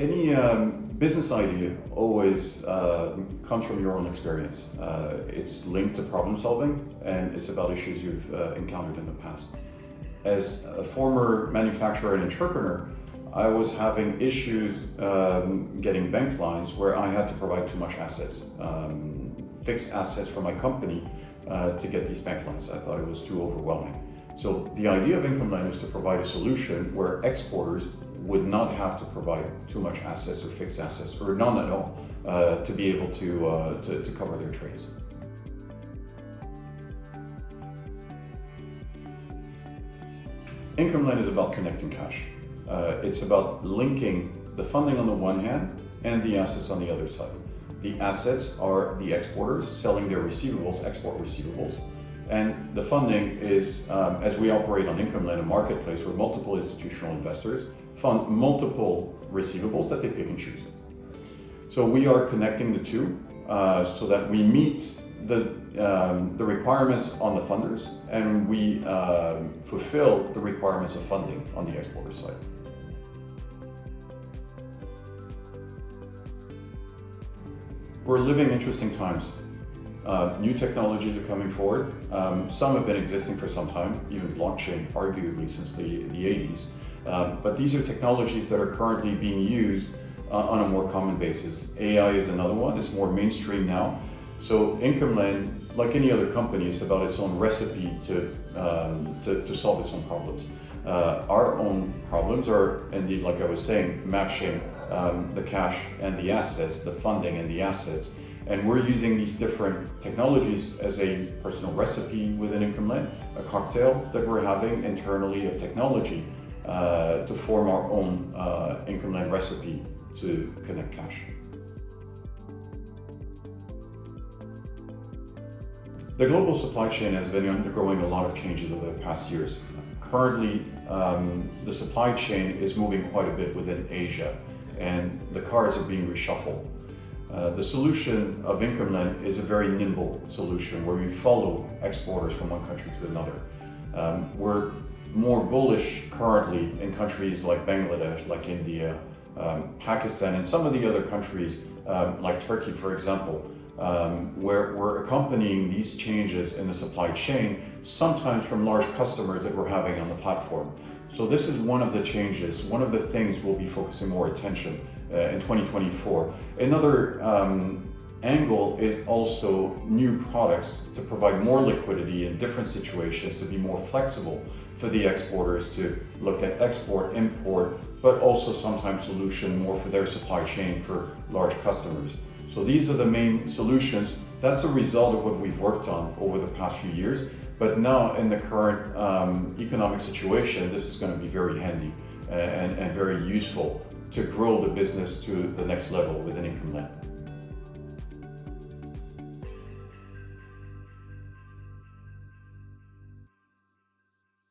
Any business idea always comes from your own experience. It's linked to problem solving, and it's about issues you've encountered in the past. As a former manufacturer and entrepreneur, I was having issues getting bank lines where I had to provide too much assets, fixed assets for my company to get these bank lines. I thought it was too overwhelming. So the idea of Incomlend is to provide a solution where exporters would not have to provide too much assets or fixed assets, or none at all, to be able to cover their trades. Incomlend is about connecting cash. It's about linking the funding on the one hand and the assets on the other side. The assets are the exporters selling their receivables, export receivables, and the funding is, as we operate on Incomlend, a marketplace where multiple institutional investors fund multiple receivables that they pick and choose. So we are connecting the two so that we meet the requirements on the funders, and we fulfill the requirements of funding on the exporter side. We're living interesting times. New technologies are coming forward. Some have been existing for some time, even blockchain, arguably since the 80s. But these are technologies that are currently being used on a more common basis. AI is another one. It's more mainstream now. So Incomlend, like any other company, is about its own recipe to solve its own problems. Our own problems are indeed, like I was saying, matching the cash and the assets, the funding and the assets. And we're using these different technologies as a personal recipe within Incomlend, a cocktail that we're having internally of technology to form our own Incomlend recipe to connect cash. The global supply chain has been undergoing a lot of changes over the past years. Currently, the supply chain is moving quite a bit within Asia, and the cards are being reshuffled. The solution of Incomlend is a very nimble solution where we follow exporters from one country to another. We're more bullish currently in countries like Bangladesh, like India, Pakistan, and some of the other countries like Turkey, for example, where we're accompanying these changes in the supply chain, sometimes from large customers that we're having on the platform. So this is one of the changes, one of the things we'll be focusing more attention in 2024. Another angle is also new products to provide more liquidity in different situations, to be more flexible for the exporters to look at export, import, but also sometimes solution more for their supply chain for large customers. So these are the main solutions. That's a result of what we've worked on over the past few years. But now in the current economic situation, this is going to be very handy and very useful to grow the business to the next level within Incomlend.